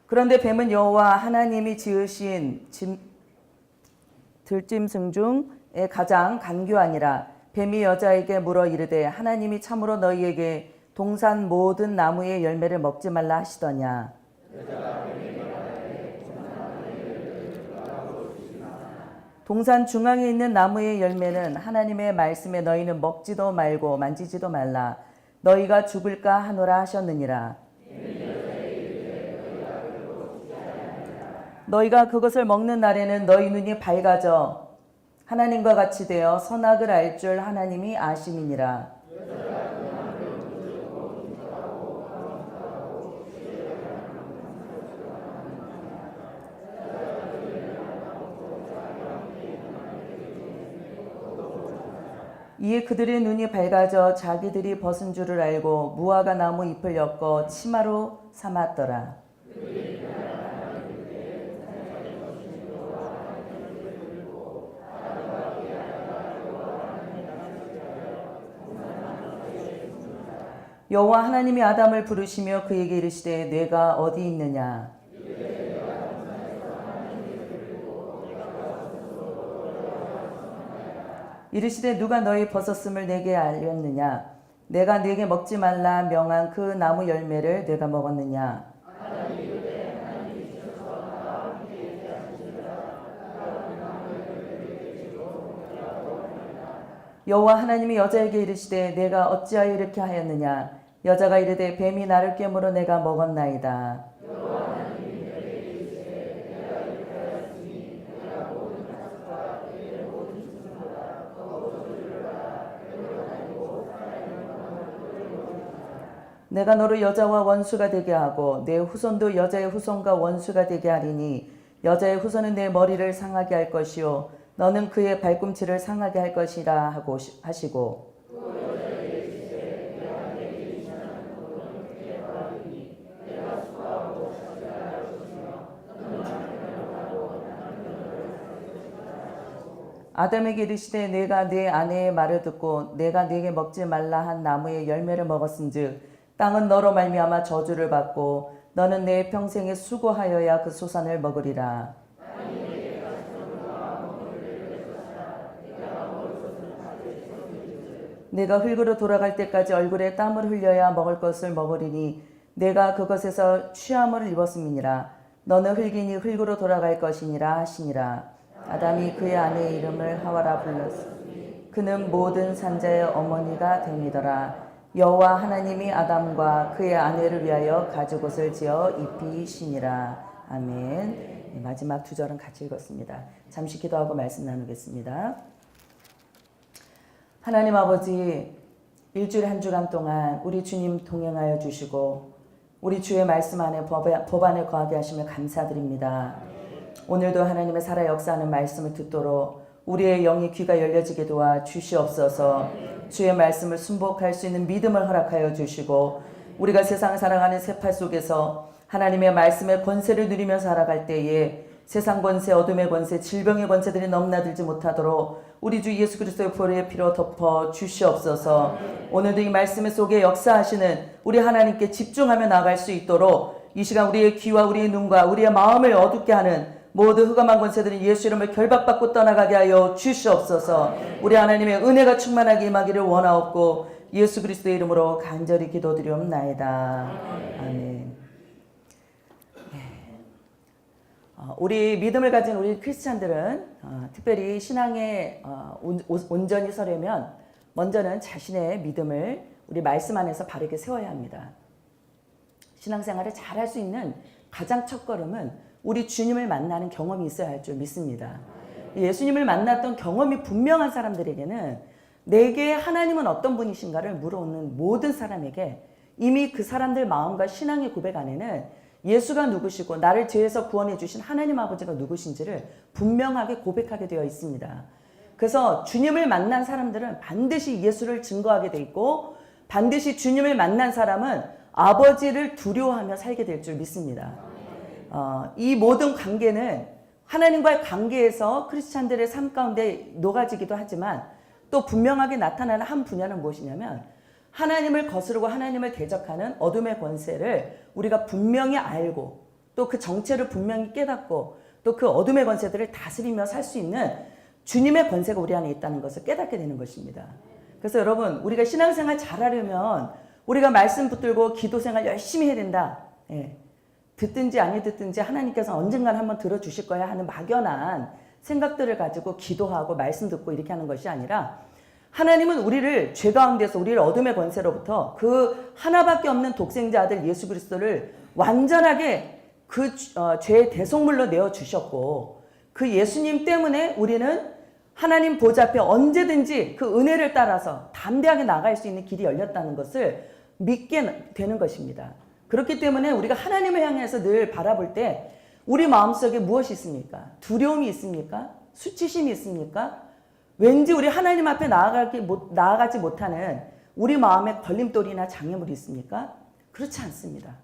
그런데 뱀은 여호와 하나님이 지으신 들짐승 중에 가장 간교하니라. 뱀이 여자에게 물어 이르되 하나님이 참으로 너희에게 동산 모든 나무의 열매를 먹지 말라 하시더냐. 동산 중앙에 있는 나무의 열매는 하나님의 말씀에 너희는 먹지도 말고 만지지도 말라. 너희가 죽을까 하노라 하셨느니라. 너희가 그것을 먹는 날에는 너희 눈이 밝아져 하나님과 같이 되어 선악을 알 줄 하나님이 아심이니라. 이에 그들의 눈이 밝아져 자기들이 벗은 줄을 알고 무화과 나무 잎을 엮어 치마로 삼았더라. 여호와 하나님이 아담을 부르시며 그에게 이르시되 뇌가 어디 있느냐. 이르시되 누가 너희 벗었음을 내게 알렸느냐. 내가 네게 먹지 말라 명한 그 나무 열매를 내가 먹었느냐. 여호와 하나님이 여자에게 이르시되 내가 어찌하여 이렇게 하였느냐. 여자가 이르되 뱀이 나를 꿰물어 내가 먹었나이다. 내가 너를 여자와 원수가 되게 하고 내 후손도 여자의 후손과 원수가 되게 하리니 여자의 후손은 내 머리를 상하게 할 것이요 너는 그의 발꿈치를 상하게 할 것이라 하고 하시고 아담에게 이르시되 내가 내 아내의 말을 듣고 내가 네게 먹지 말라 한 나무의 열매를 먹었은즉 땅은 너로 말미암아 저주를 받고 너는 내 평생에 수고하여야 그 소산을 먹으리라. 내가 흙으로 돌아갈 때까지 얼굴에 땀을 흘려야 먹을 것을 먹으리니 내가 그것에서 취함을 입었음이니라. 너는 흙이니 흙으로 돌아갈 것이니라 하시니라. 아담이 그의 아내의 이름을 하와라 불렀으니 그는 모든 산자의 어머니가 됨이더라. 여호와 하나님이 아담과 그의 아내를 위하여 가죽옷을 지어 입히시니라. 아멘. 마지막 두 절은 같이 읽었습니다. 잠시 기도하고 말씀 나누겠습니다. 하나님 아버지, 일주일 한 주간 동안 우리 주님 동행하여 주시고 우리 주의 말씀 안에 법 안에 거하게 하시며 감사드립니다. 오늘도 하나님의 살아 역사하는 말씀을 듣도록 우리의 영이 귀가 열려지게 도와 주시옵소서. 주의 말씀을 순복할 수 있는 믿음을 허락하여 주시고 우리가 세상을 살아가는 세파 속에서 하나님의 말씀의 권세를 누리며 살아갈 때에 세상 권세, 어둠의 권세, 질병의 권세들이 넘나들지 못하도록 우리 주 예수 그리스도의 보혈의 피로 덮어 주시옵소서. 오늘도 이 말씀 속에 역사하시는 우리 하나님께 집중하며 나아갈 수 있도록 이 시간 우리의 귀와 우리의 눈과 우리의 마음을 어둡게 하는 모두 흑암한 권세들이 예수 이름을 결박받고 떠나가게 하여 주시옵소서. 우리 하나님의 은혜가 충만하게 임하기를 원하옵고 예수 그리스도의 이름으로 간절히 기도드리옵나이다. 아멘. 우리 믿음을 가진 우리 크리스찬들은 특별히 신앙에 온전히 서려면 먼저는 자신의 믿음을 우리 말씀 안에서 바르게 세워야 합니다. 신앙생활을 잘할 수 있는 가장 첫 걸음은 우리 주님을 만나는 경험이 있어야 할 줄 믿습니다. 예수님을 만났던 경험이 분명한 사람들에게는 내게 하나님은 어떤 분이신가를 물어오는 모든 사람에게 이미 그 사람들 마음과 신앙의 고백 안에는 예수가 누구시고 나를 죄에서 구원해 주신 하나님 아버지가 누구신지를 분명하게 고백하게 되어 있습니다. 그래서 주님을 만난 사람들은 반드시 예수를 증거하게 돼 있고 반드시 주님을 만난 사람은 아버지를 두려워하며 살게 될 줄 믿습니다. 이 모든 관계는 하나님과의 관계에서 크리스찬들의 삶 가운데 녹아지기도 하지만 또 분명하게 나타나는 한 분야는 무엇이냐면 하나님을 거스르고 하나님을 대적하는 어둠의 권세를 우리가 분명히 알고 또 그 정체를 분명히 깨닫고 또 그 어둠의 권세들을 다스리며 살 수 있는 주님의 권세가 우리 안에 있다는 것을 깨닫게 되는 것입니다. 그래서 여러분, 우리가 신앙생활 잘하려면 우리가 말씀 붙들고 기도생활 열심히 해야 된다. 예. 듣든지 아니 듣든지 하나님께서 언젠가는 한번 들어주실 거야 하는 막연한 생각들을 가지고 기도하고 말씀 듣고 이렇게 하는 것이 아니라, 하나님은 우리를 죄 가운데서, 우리를 어둠의 권세로부터 그 하나밖에 없는 독생자 아들 예수 그리스도를 완전하게 그 죄의 대속물로 내어주셨고, 그 예수님 때문에 우리는 하나님 보좌 앞에 언제든지 그 은혜를 따라서 담대하게 나갈 수 있는 길이 열렸다는 것을 믿게 되는 것입니다. 그렇기 때문에 우리가 하나님을 향해서 늘 바라볼 때 우리 마음속에 무엇이 있습니까? 두려움이 있습니까? 수치심이 있습니까? 왠지 우리 하나님 앞에 나아가지 못하는 우리 마음에 걸림돌이나 장애물이 있습니까? 그렇지 않습니다.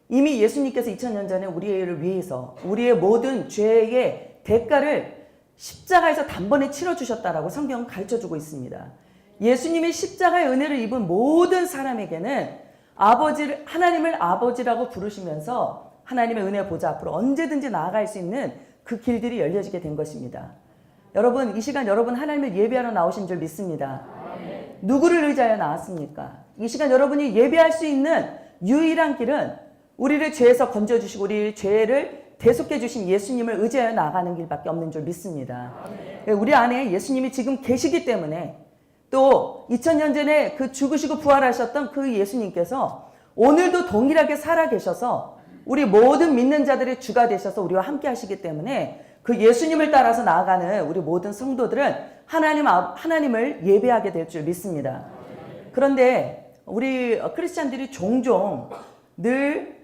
이미 예수님께서 2000년 전에 우리를 위해서 우리의 모든 죄의 대가를 십자가에서 단번에 치러주셨다라고 성경은 가르쳐주고 있습니다. 예수님이 십자가의 은혜를 입은 모든 사람에게는 하나님을 아버지라고 부르시면서 하나님의 은혜 보좌 앞으로 언제든지 나아갈 수 있는 그 길들이 열려지게 된 것입니다. 여러분, 이 시간 여러분 하나님을 예배하러 나오신 줄 믿습니다. 누구를 의지하여 나왔습니까? 이 시간 여러분이 예배할 수 있는 유일한 길은 우리를 죄에서 건져주시고 우리 죄를 대속해 주신 예수님을 의지하여 나가는 길밖에 없는 줄 믿습니다. 우리 안에 예수님이 지금 계시기 때문에, 또 2000년 전에 그 죽으시고 부활하셨던 그 예수님께서 오늘도 동일하게 살아계셔서 우리 모든 믿는 자들의 주가 되셔서 우리와 함께 하시기 때문에, 그 예수님을 따라서 나아가는 우리 모든 성도들은 하나님을 예배하게 될 줄 믿습니다. 그런데 우리 크리스찬들이 종종 늘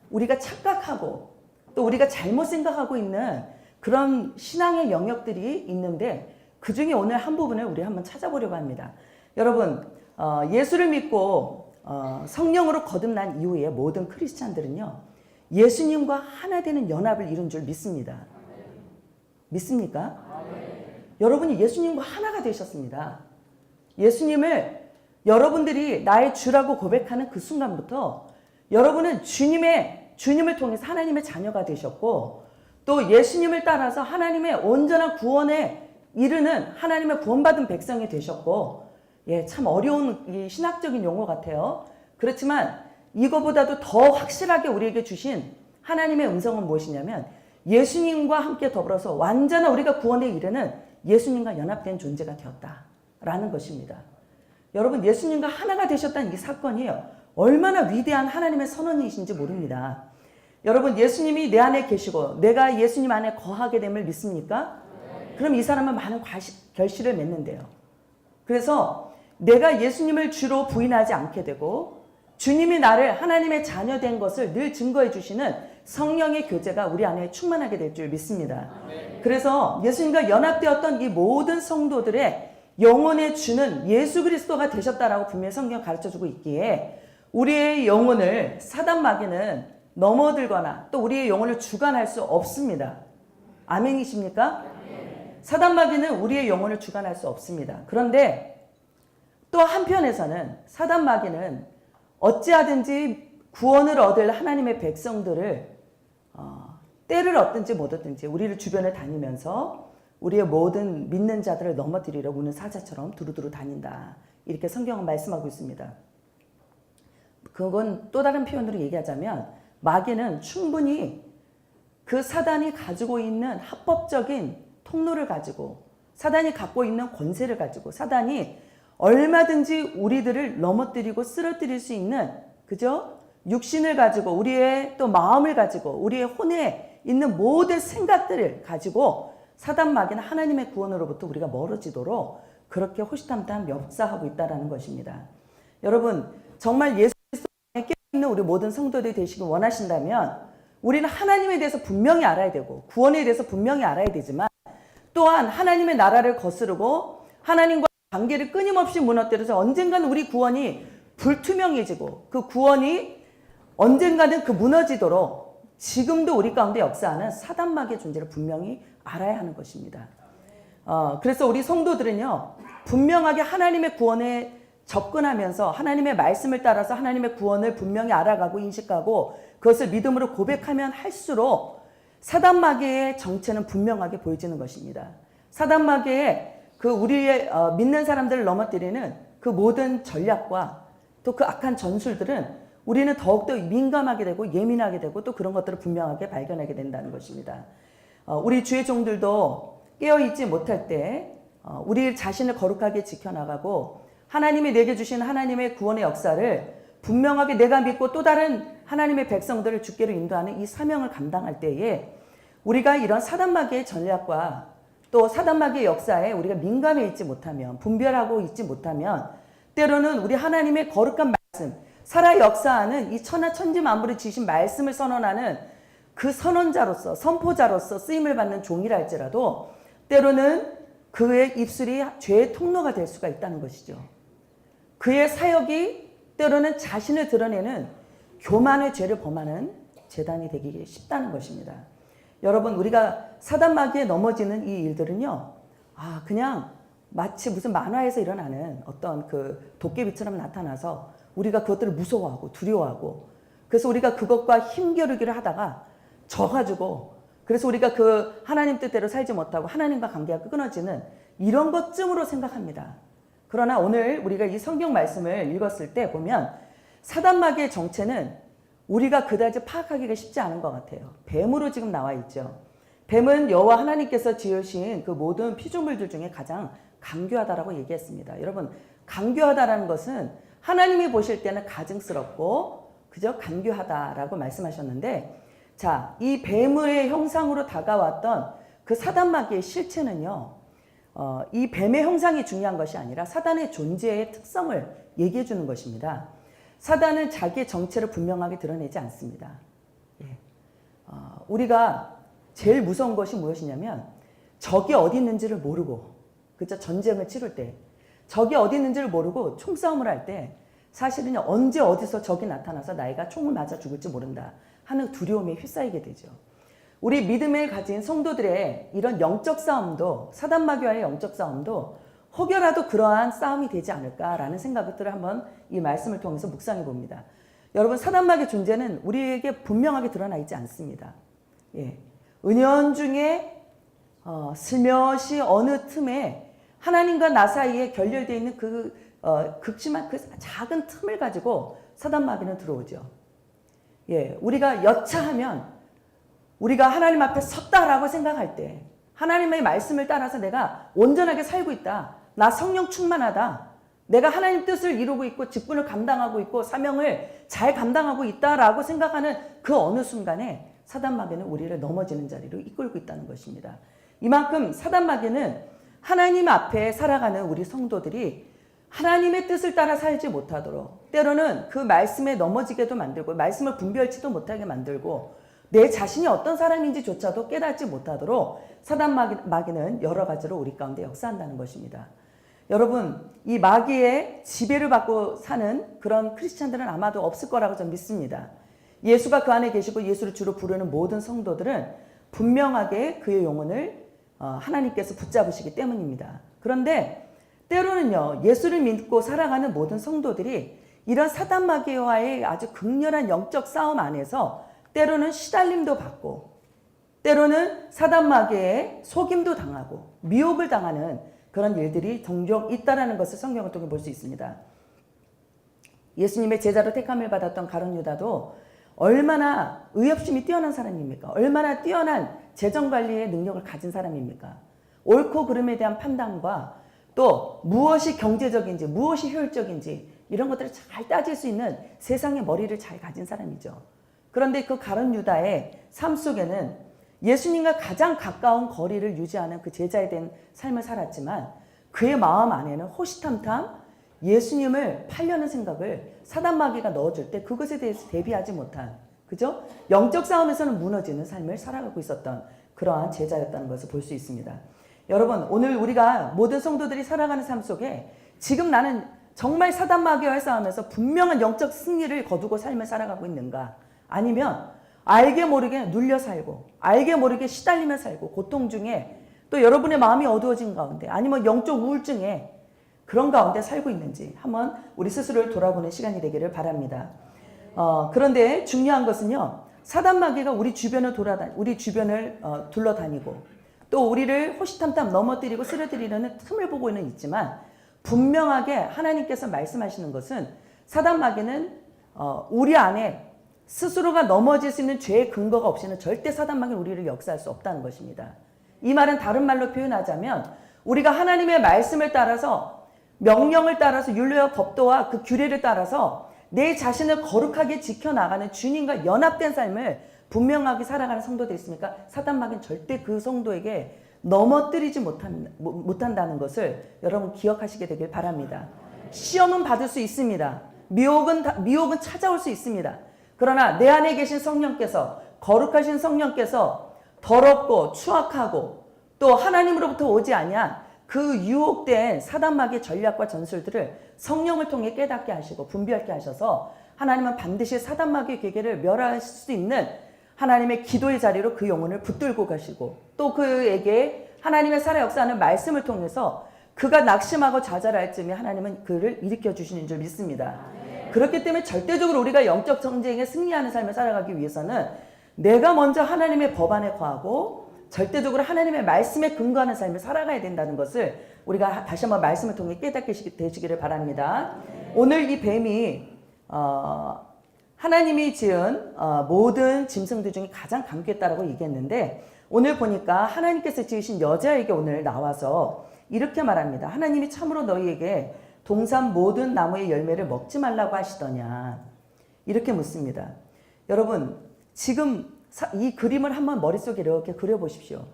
우리가 착각하고 또 우리가 잘못 생각하고 있는 그런 신앙의 영역들이 있는데, 그 중에 오늘 한 부분을 우리 한번 찾아보려고 합니다. 여러분, 예수를 믿고 성령으로 거듭난 이후에 모든 크리스찬들은요, 예수님과 하나 되는 연합을 이룬 줄 믿습니다. 믿습니까? 여러분이 예수님과 하나가 되셨습니다. 예수님을 여러분들이 나의 주라고 고백하는 그 순간부터 여러분은 주님을 통해서 하나님의 자녀가 되셨고, 또 예수님을 따라서 하나님의 온전한 구원에 이르는 하나님의 구원받은 백성이 되셨고, 참 어려운 이 신학적인 용어 같아요. 그렇지만 이거보다도 더 확실하게 우리에게 주신 하나님의 음성은 무엇이냐면, 예수님과 함께 더불어서 완전한 우리가 구원에 이르는 예수님과 연합된 존재가 되었다라는 것입니다. 여러분, 예수님과 하나가 되셨다는 이 사건이 얼마나 위대한 하나님의 선언이신지 모릅니다. 여러분, 예수님이 내 안에 계시고 내가 예수님 안에 거하게 됨을 믿습니까? 그럼 이 사람은 많은 결실을 맺는데요. 그래서 내가 예수님을 주로 부인하지 않게 되고 주님이 나를 하나님의 자녀 된 것을 늘 증거해 주시는 성령의 교제가 우리 안에 충만하게 될 줄 믿습니다. 그래서 예수님과 연합되었던 이 모든 성도들의 영혼의 주는 예수 그리스도가 되셨다라고 분명히 성경 가르쳐주고 있기에, 우리의 영혼을 사단 마귀는 넘어들거나 또 우리의 영혼을 주관할 수 없습니다. 아멘이십니까? 사단 마귀는 우리의 영혼을 주관할 수 없습니다. 그런데 또 한편에서는 사단 마귀는 어찌하든지 구원을 얻을 하나님의 백성들을 때를 얻든지 못 얻든지 우리를 주변에 다니면서 우리의 모든 믿는 자들을 넘어뜨리려고 우는 사자처럼 두루두루 다닌다. 이렇게 성경은 말씀하고 있습니다. 그건 또 다른 표현으로 얘기하자면, 마귀는 충분히 그 사단이 가지고 있는 합법적인 통로를 가지고, 사단이 갖고 있는 권세를 가지고, 사단이 얼마든지 우리들을 넘어뜨리고 쓰러뜨릴 수 있는, 그죠? 육신을 가지고, 우리의 또 마음을 가지고, 우리의 혼에 있는 모든 생각들을 가지고 사단 마귀는 하나님의 구원으로부터 우리가 멀어지도록 그렇게 호시탐탐 역사하고 있다는 것입니다. 여러분, 정말 예수 그리스도에 깨어있는 우리 모든 성도들이 되시길 원하신다면 우리는 하나님에 대해서 분명히 알아야 되고 구원에 대해서 분명히 알아야 되지만, 또한 하나님의 나라를 거스르고 하나님과 관계를 끊임없이 무너뜨려서 언젠가는 우리 구원이 불투명해지고 그 구원이 언젠가는 무너지도록 지금도 우리 가운데 역사하는 사단 마귀의 존재를 분명히 알아야 하는 것입니다. 그래서 우리 성도들은요, 분명하게 하나님의 구원의 접근하면서 하나님의 말씀을 따라서 하나님의 구원을 분명히 알아가고 인식하고 그것을 믿음으로 고백하면 할수록 사단 마귀의 정체는 분명하게 보여지는 것입니다. 사단 마귀의 그 우리의 믿는 사람들을 넘어뜨리는 그 모든 전략과 또 그 악한 전술들은 우리는 더욱더 민감하게 되고 예민하게 되고 또 그런 것들을 분명하게 발견하게 된다는 것입니다. 우리 주의 종들도 깨어있지 못할 때 우리 자신을 거룩하게 지켜나가고 하나님이 내게 주신 하나님의 구원의 역사를 분명하게 내가 믿고 또 다른 하나님의 백성들을 주께로 인도하는 이 사명을 감당할 때에 우리가 이런 사단마귀의 전략과 또 사단마귀의 역사에 우리가 민감해 있지 못하면 분별하고 있지 못하면 때로는 우리 하나님의 거룩한 말씀 살아 역사하는 이 천하 천지 만물을 지신 말씀을 선언하는 그 선언자로서 선포자로서 쓰임을 받는 종이라 할지라도 때로는 그의 입술이 죄의 통로가 될 수가 있다는 것이죠. 그의 사역이 때로는 자신을 드러내는 교만의 죄를 범하는 재단이 되기 쉽다는 것입니다. 여러분, 우리가 사단마귀에 넘어지는 이 일들은요, 그냥 마치 무슨 만화에서 일어나는 어떤 그 도깨비처럼 나타나서 우리가 그것들을 무서워하고 두려워하고 그래서 우리가 그것과 힘겨루기를 하다가 져가지고 그래서 우리가 그 하나님 뜻대로 살지 못하고 하나님과 관계가 끊어지는 이런 것쯤으로 생각합니다. 그러나 오늘 우리가 이 성경 말씀을 읽었을 때 보면 사단마귀의 정체는 우리가 그다지 파악하기가 쉽지 않은 것 같아요. 뱀으로 지금 나와 있죠. 뱀은 여호와 하나님께서 지으신 그 모든 피조물들 중에 가장 간교하다라고 얘기했습니다. 여러분, 간교하다라는 것은 하나님이 보실 때는 가증스럽고 그저 간교하다라고 말씀하셨는데, 자, 이 뱀의 형상으로 다가왔던 그 사단마귀의 실체는요, 이 뱀의 형상이 중요한 것이 아니라 사단의 존재의 특성을 얘기해 주는 것입니다. 사단은 자기의 정체를 분명하게 드러내지 않습니다. 우리가 제일 무서운 것이 무엇이냐면 적이 어디 있는지를 모르고, 그죠? 전쟁을 치를 때 적이 어디 있는지를 모르고 총싸움을 할 때 사실은 언제 어디서 적이 나타나서 나이가 총을 맞아 죽을지 모른다 하는 두려움에 휩싸이게 되죠. 우리 믿음을 가진 성도들의 이런 영적 싸움도, 사단마귀와의 영적 싸움도 혹여라도 그러한 싸움이 되지 않을까라는 생각들을 한번 이 말씀을 통해서 묵상해 봅니다. 여러분, 사단마귀의 존재는 우리에게 분명하게 드러나 있지 않습니다. 은연중에 슬며시 어느 틈에 하나님과 나 사이에 결렬되어 있는 그 극심한 그 작은 틈을 가지고 사단마귀는 들어오죠. 우리가 여차하면 우리가 하나님 앞에 섰다라고 생각할 때 하나님의 말씀을 따라서 내가 온전하게 살고 있다. 나 성령 충만하다. 내가 하나님 뜻을 이루고 있고 직분을 감당하고 있고 사명을 잘 감당하고 있다라고 생각하는 그 어느 순간에 사단마귀는 우리를 넘어지는 자리로 이끌고 있다는 것입니다. 이만큼 사단마귀는 하나님 앞에 살아가는 우리 성도들이 하나님의 뜻을 따라 살지 못하도록 때로는 그 말씀에 넘어지게도 만들고 말씀을 분별치도 못하게 만들고 내 자신이 어떤 사람인지조차도 깨닫지 못하도록 사단마귀는 여러 가지로 우리 가운데 역사한다는 것입니다. 여러분, 이 마귀의 지배를 받고 사는 그런 크리스찬들은 아마도 없을 거라고 저는 믿습니다. 예수가 그 안에 계시고 예수를 주로 부르는 모든 성도들은 분명하게 그의 영혼을 하나님께서 붙잡으시기 때문입니다. 그런데 때로는요, 예수를 믿고 살아가는 모든 성도들이 이런 사단마귀와의 아주 극렬한 영적 싸움 안에서 때로는 시달림도 받고 때로는 사단마귀의 속임도 당하고 미혹을 당하는 그런 일들이 종종 있다라는 것을 성경을 통해 볼 수 있습니다. 예수님의 제자로 택함을 받았던 가룟 유다도 얼마나 의협심이 뛰어난 사람입니까? 얼마나 뛰어난 재정관리의 능력을 가진 사람입니까? 옳고 그름에 대한 판단과 또 무엇이 경제적인지 무엇이 효율적인지 이런 것들을 잘 따질 수 있는 세상의 머리를 잘 가진 사람이죠. 그런데 그 가룟 유다의 삶 속에는 예수님과 가장 가까운 거리를 유지하는 그 제자에 대한 삶을 살았지만 그의 마음 안에는 호시탐탐 예수님을 팔려는 생각을 사단마귀가 넣어줄 때 그것에 대해서 대비하지 못한, 그죠? 영적 싸움에서는 무너지는 삶을 살아가고 있었던 그러한 제자였다는 것을 볼 수 있습니다. 여러분, 오늘 우리가 모든 성도들이 살아가는 삶 속에 지금 나는 정말 사단마귀와의 싸움에서 분명한 영적 승리를 거두고 삶을 살아가고 있는가? 아니면 알게 모르게 눌려 살고 알게 모르게 시달리며 살고 고통 중에 또 여러분의 마음이 어두워진 가운데 아니면 영적 우울증에 그런 가운데 살고 있는지 한번 우리 스스로를 돌아보는 시간이 되기를 바랍니다. 그런데 중요한 것은요, 사단 마귀가 우리 주변을 둘러다니고 또 우리를 호시탐탐 넘어뜨리고 쓰러뜨리려는 틈을 보고는 있지만, 분명하게 하나님께서 말씀하시는 것은 사단 마귀는 우리 안에 스스로가 넘어질 수 있는 죄의 근거가 없이는 절대 사단 마귀는 우리를 역사할 수 없다는 것입니다. 이 말은 다른 말로 표현하자면, 우리가 하나님의 말씀을 따라서, 명령을 따라서, 율례와 법도와 그 규례를 따라서 내 자신을 거룩하게 지켜나가는 주님과 연합된 삶을 분명하게 살아가는 성도들 있습니까? 사단 마귀는 절대 그 성도에게 넘어뜨리지 못한다는 것을 여러분 기억하시게 되길 바랍니다. 시험은 받을 수 있습니다. 미혹은 찾아올 수 있습니다. 그러나 내 안에 계신 성령께서, 거룩하신 성령께서 더럽고 추악하고 또 하나님으로부터 오지 아니한 그 유혹된 사단 마귀의 전략과 전술들을 성령을 통해 깨닫게 하시고 분별케 하셔서 하나님은 반드시 사단 마귀의 계계를 멸할 수 있는 하나님의 기도의 자리로 그 영혼을 붙들고 가시고, 또 그에게 하나님의 살아 역사하는 말씀을 통해서 그가 낙심하고 좌절할 즈음에 하나님은 그를 일으켜 주시는 줄 믿습니다. 그렇기 때문에 절대적으로 우리가 영적 전쟁에 승리하는 삶을 살아가기 위해서는 내가 먼저 하나님의 법안에 거하고 절대적으로 하나님의 말씀에 근거하는 삶을 살아가야 된다는 것을 우리가 다시 한번 말씀을 통해 깨닫게 되시기를 바랍니다. 오늘 이 뱀이 하나님이 지은 모든 짐승들 중에 가장 강귀했다라고 얘기했는데, 오늘 보니까 하나님께서 지으신 여자에게 오늘 나와서 이렇게 말합니다. 하나님이 참으로 너희에게 동산 모든 나무의 열매를 먹지 말라고 하시더냐, 이렇게 묻습니다. 여러분, 지금 이 그림을 한번 머릿속에 이렇게 그려보십시오.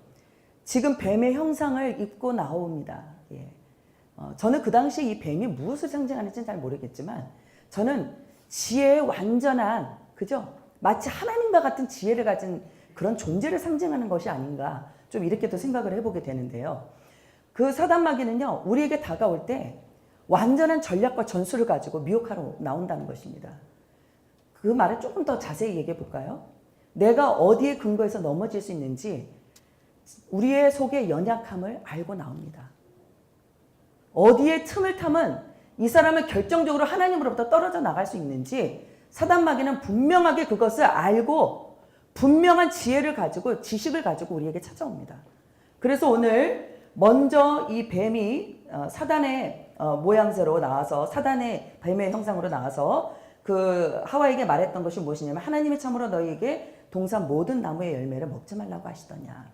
지금 뱀의 형상을 입고 나옵니다. 예. 저는 그 당시에 이 뱀이 무엇을 상징하는지는 잘 모르겠지만, 저는 지혜의 완전한, 그죠? 마치 하나님과 같은 지혜를 가진 그런 존재를 상징하는 것이 아닌가, 좀 이렇게도 생각을 해보게 되는데요. 그 사단 마귀는요, 우리에게 다가올 때 완전한 전략과 전술을 가지고 미혹하러 나온다는 것입니다. 그 말을 조금 더 자세히 얘기해 볼까요? 내가 어디에 근거해서 넘어질 수 있는지 우리의 속의 연약함을 알고 나옵니다. 어디에 틈을 타면 이 사람은 결정적으로 하나님으로부터 떨어져 나갈 수 있는지 사단 마귀는 분명하게 그것을 알고 분명한 지혜를 가지고, 지식을 가지고 우리에게 찾아옵니다. 그래서 오늘 먼저 이 뱀이 사단의 모양새로 나와서, 사단의 뱀의 형상으로 나와서 그 하와에게 말했던 것이 무엇이냐면, 하나님이 참으로 너희에게 동산 모든 나무의 열매를 먹지 말라고 하시더냐.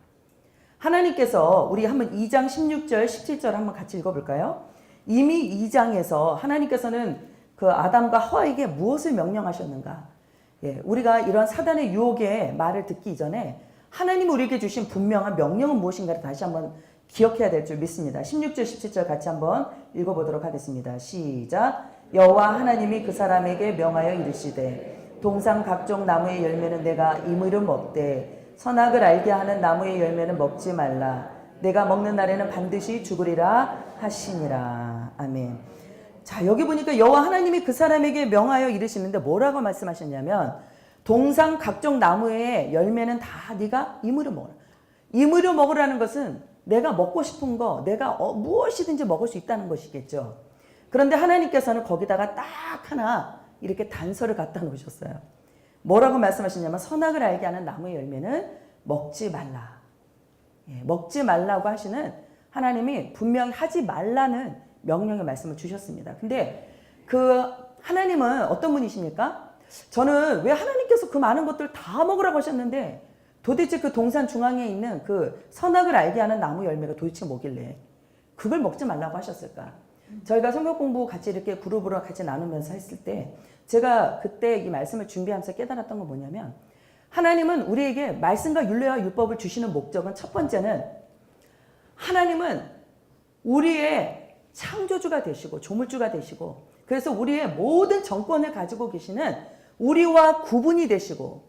하나님께서, 우리 한번 2장 16절 17절 한번 같이 읽어볼까요? 이미 2장에서 하나님께서는 그 아담과 하와에게 무엇을 명령하셨는가? 예, 우리가 이런 사단의 유혹의 말을 듣기 이전에 하나님이 우리에게 주신 분명한 명령은 무엇인가를 다시 한번 기억해야 될 줄 믿습니다. 16절 17절 같이 한번 읽어보도록 하겠습니다. 시작. 여호와 하나님이 그 사람에게 명하여 이르시되 동산 각종 나무의 열매는 내가 임의로 먹되 선악을 알게 하는 나무의 열매는 먹지 말라. 내가 먹는 날에는 반드시 죽으리라 하시니라. 아멘. 자, 여기 보니까 여호와 하나님이 그 사람에게 명하여 이르시는데 뭐라고 말씀하셨냐면, 동산 각종 나무의 열매는 다 네가 임의로 먹어라. 임의로 먹으라는 것은 내가 먹고 싶은 거, 내가 무엇이든지 먹을 수 있다는 것이겠죠. 그런데 하나님께서는 거기다가 딱 하나 이렇게 단서를 갖다 놓으셨어요. 뭐라고 말씀하시냐면, 선악을 알게 하는 나무의 열매는 먹지 말라. 예, 먹지 말라고 하시는, 하나님이 분명히 하지 말라는 명령의 말씀을 주셨습니다. 근데 그 하나님은 어떤 분이십니까? 저는 왜 하나님께서 그 많은 것들 다 먹으라고 하셨는데 도대체 그 동산 중앙에 있는 그 선악을 알게 하는 나무 열매가 도대체 뭐길래 그걸 먹지 말라고 하셨을까? 저희가 성경 공부 같이 이렇게 그룹으로 같이 나누면서 했을 때 제가 그때 이 말씀을 준비하면서 깨달았던 건 뭐냐면, 하나님은 우리에게 말씀과 율례와 율법을 주시는 목적은, 첫 번째는 하나님은 우리의 창조주가 되시고 조물주가 되시고, 그래서 우리의 모든 정권을 가지고 계시는 우리와 구분이 되시고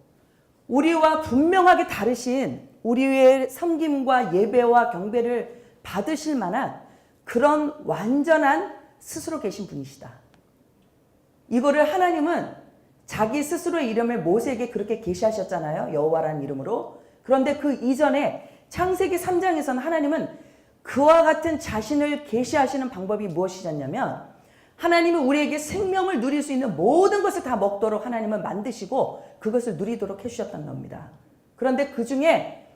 우리와 분명하게 다르신, 우리의 섬김과 예배와 경배를 받으실 만한 그런 완전한 스스로 계신 분이시다. 이거를 하나님은 자기 스스로의 이름을 모세에게 그렇게 계시하셨잖아요. 여호와라는 이름으로. 그런데 그 이전에 창세기 3장에서는 하나님은 그와 같은 자신을 계시하시는 방법이 무엇이냐면 하나님이 우리에게 생명을 누릴 수 있는 모든 것을 다 먹도록 하나님은 만드시고 그것을 누리도록 해주셨다는 겁니다. 그런데 그 중에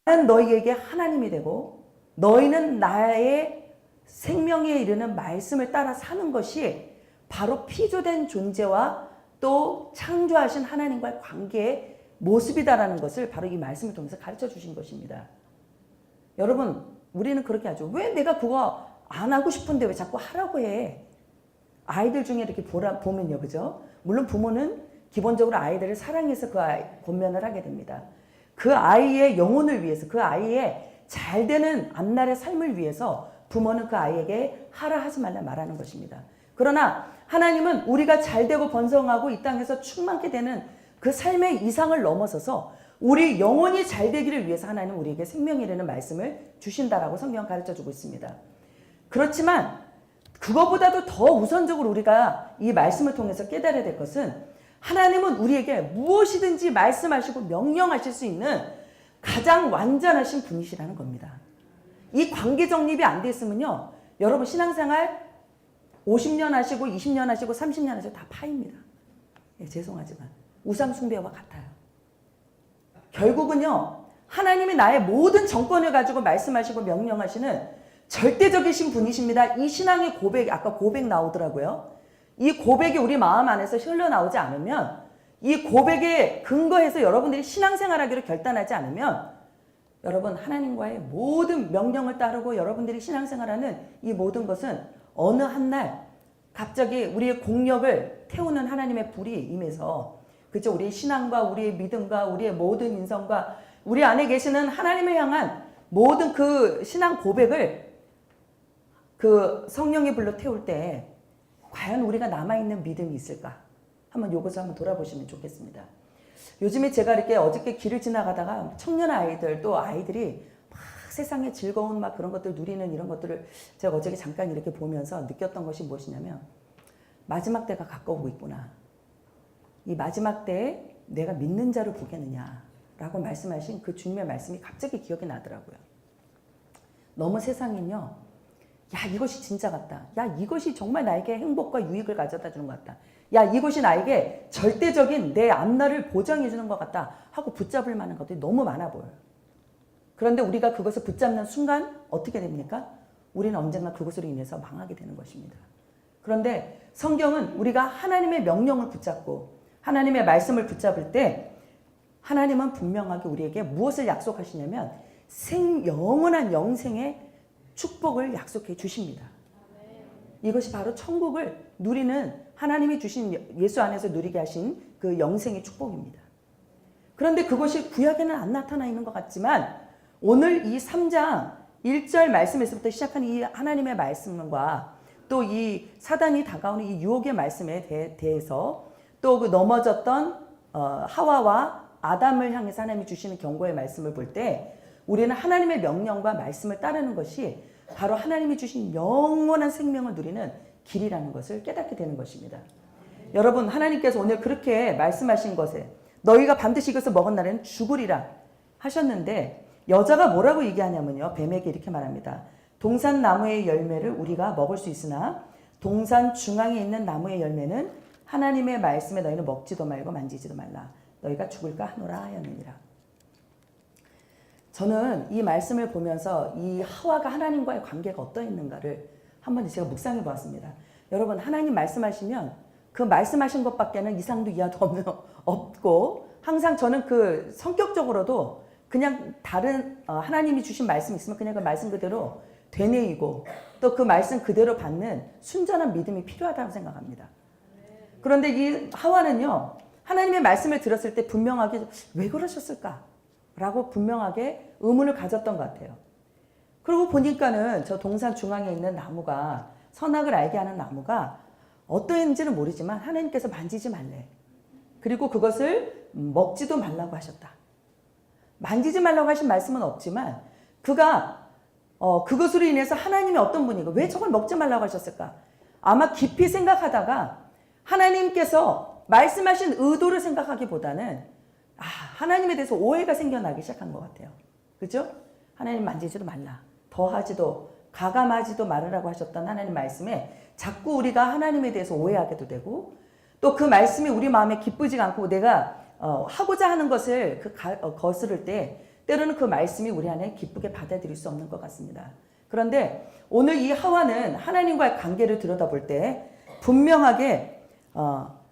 나는 너희에게 하나님이 되고 너희는 나의 생명에 이르는 말씀을 따라 사는 것이 바로 피조된 존재와 또 창조하신 하나님과의 관계의 모습이다라는 것을 바로 이 말씀을 통해서 가르쳐 주신 것입니다. 여러분, 우리는 그렇게 하죠. 왜 내가 그거 안 하고 싶은데 왜 자꾸 하라고 해? 아이들 중에 이렇게 보면요, 그죠? 물론 부모는 기본적으로 아이들을 사랑해서 그 아이 권면을 하게 됩니다. 그 아이의 영혼을 위해서, 그 아이의 잘 되는 앞날의 삶을 위해서 부모는 그 아이에게 하라 하지 말라 말하는 것입니다. 그러나 하나님은 우리가 잘 되고 번성하고 이 땅에서 충만케 되는 그 삶의 이상을 넘어서서 우리 영혼이 잘 되기를 위해서 하나님은 우리에게 생명이라는 말씀을 주신다라고 성경은 가르쳐주고 있습니다. 그렇지만 그것보다도 더 우선적으로 우리가 이 말씀을 통해서 깨달아야 될 것은 하나님은 우리에게 무엇이든지 말씀하시고 명령하실 수 있는 가장 완전하신 분이시라는 겁니다. 이 관계 정립이 안 됐으면요, 여러분 신앙생활 50년 하시고 20년 하시고 30년 하시고 다 파입니다. 예, 죄송하지만 우상 숭배와 같아요. 결국은요, 하나님이 나의 모든 정권을 가지고 말씀하시고 명령하시는 절대적이신 분이십니다. 이 신앙의 고백, 아까 고백 나오더라고요. 이 고백이 우리 마음 안에서 흘러나오지 않으면, 이 고백에 근거해서 여러분들이 신앙생활하기로 결단하지 않으면 여러분 하나님과의 모든 명령을 따르고 여러분들이 신앙생활하는 이 모든 것은 어느 한날 갑자기 우리의 공력을 태우는 하나님의 불이 임해서, 그죠? 우리의 신앙과 우리의 믿음과 우리의 모든 인성과 우리 안에 계시는 하나님을 향한 모든 그 신앙 고백을 그 성령의 불로 태울 때 과연 우리가 남아있는 믿음이 있을까? 한번 요것을 한번 돌아보시면 좋겠습니다. 요즘에 제가 이렇게 어저께 길을 지나가다가 청년 아이들 또 아이들이 막 세상의 즐거운 막 그런 것들 누리는 이런 것들을 제가 어저께 잠깐 이렇게 보면서 느꼈던 것이 무엇이냐면 마지막 때가 가까우고 있구나. 이 마지막 때에 내가 믿는 자를 보겠느냐라고 말씀하신 그 주님의 말씀이 갑자기 기억이 나더라고요. 너무 세상은요, 야 이것이 진짜 같다. 야 이것이 정말 나에게 행복과 유익을 가져다 주는 것 같다. 야 이것이 나에게 절대적인 내 앞날을 보장해 주는 것 같다 하고 붙잡을 만한 것들이 너무 많아 보여요. 그런데 우리가 그것을 붙잡는 순간 어떻게 됩니까? 우리는 언젠가 그것으로 인해서 망하게 되는 것입니다. 그런데 성경은 우리가 하나님의 명령을 붙잡고 하나님의 말씀을 붙잡을 때 하나님은 분명하게 우리에게 무엇을 약속하시냐면 영원한 영생의 축복을 약속해 주십니다. 이것이 바로 천국을 누리는 하나님이 주신 예수 안에서 누리게 하신 그 영생의 축복입니다. 그런데 그것이 구약에는 안 나타나 있는 것 같지만 오늘 이 3장 1절 말씀에서부터 시작한 이 하나님의 말씀과 또 이 사단이 다가오는 이 유혹의 말씀에 대해서 또 그 넘어졌던 하와와 아담을 향해서 하나님이 주시는 경고의 말씀을 볼 때 우리는 하나님의 명령과 말씀을 따르는 것이 바로 하나님이 주신 영원한 생명을 누리는 길이라는 것을 깨닫게 되는 것입니다. 여러분 하나님께서 오늘 그렇게 말씀하신 것에 너희가 반드시 이것을 먹은 날에는 죽으리라 하셨는데 여자가 뭐라고 얘기하냐면요. 뱀에게 이렇게 말합니다. 동산 나무의 열매를 우리가 먹을 수 있으나 동산 중앙에 있는 나무의 열매는 하나님의 말씀에 너희는 먹지도 말고 만지지도 말라. 너희가 죽을까 하노라 하였느니라. 저는 이 말씀을 보면서 이 하와가 하나님과의 관계가 어떠했는가를 한번 제가 묵상해 보았습니다. 여러분 하나님 말씀하시면 그 말씀하신 것밖에는 이상도 이하도 없고 항상 저는 그 성격적으로도 그냥 다른 하나님이 주신 말씀이 있으면 그냥 그 말씀 그대로 되뇌이고 또 그 말씀 그대로 받는 순전한 믿음이 필요하다고 생각합니다. 그런데 이 하와는요 하나님의 말씀을 들었을 때 분명하게 왜 그러셨을까? 라고 분명하게 의문을 가졌던 것 같아요. 그리고 보니까는 저 동산 중앙에 있는 나무가 선악을 알게 하는 나무가 어떠했는지는 모르지만 하나님께서 만지지 말래. 그리고 그것을 먹지도 말라고 하셨다. 만지지 말라고 하신 말씀은 없지만 그가 그것으로 인해서 하나님이 어떤 분이고 왜 저걸 먹지 말라고 하셨을까? 아마 깊이 생각하다가 하나님께서 말씀하신 의도를 생각하기보다는 하나님에 대해서 오해가 생겨나기 시작한 것 같아요. 그죠? 하나님 만지지도 말라. 더하지도 가감하지도 말으라고 하셨던 하나님 말씀에 자꾸 우리가 하나님에 대해서 오해하게도 되고, 또 그 말씀이 우리 마음에 기쁘지가 않고 내가 하고자 하는 것을 거스를 때 때로는 그 말씀이 우리 안에 기쁘게 받아들일 수 없는 것 같습니다. 그런데 오늘 이 하와는 하나님과의 관계를 들여다볼 때 분명하게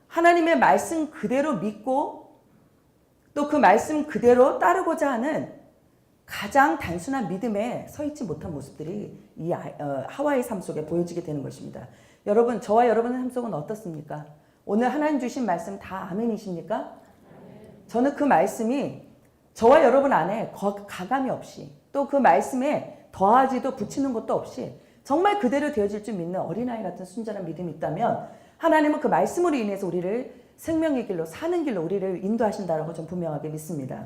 하나님의 말씀 그대로 믿고 또 그 말씀 그대로 따르고자 하는 가장 단순한 믿음에 서 있지 못한 모습들이 이 하와의 삶 속에 보여지게 되는 것입니다. 여러분, 저와 여러분의 삶 속은 어떻습니까? 오늘 하나님 주신 말씀 다 아멘이십니까? 저는 그 말씀이 저와 여러분 안에 가감이 없이 또 그 말씀에 더하지도 붙이는 것도 없이 정말 그대로 되어질 줄 믿는 어린아이 같은 순전한 믿음이 있다면 하나님은 그 말씀으로 인해서 우리를 생명의 길로 사는 길로 우리를 인도하신다라고 좀 분명하게 믿습니다.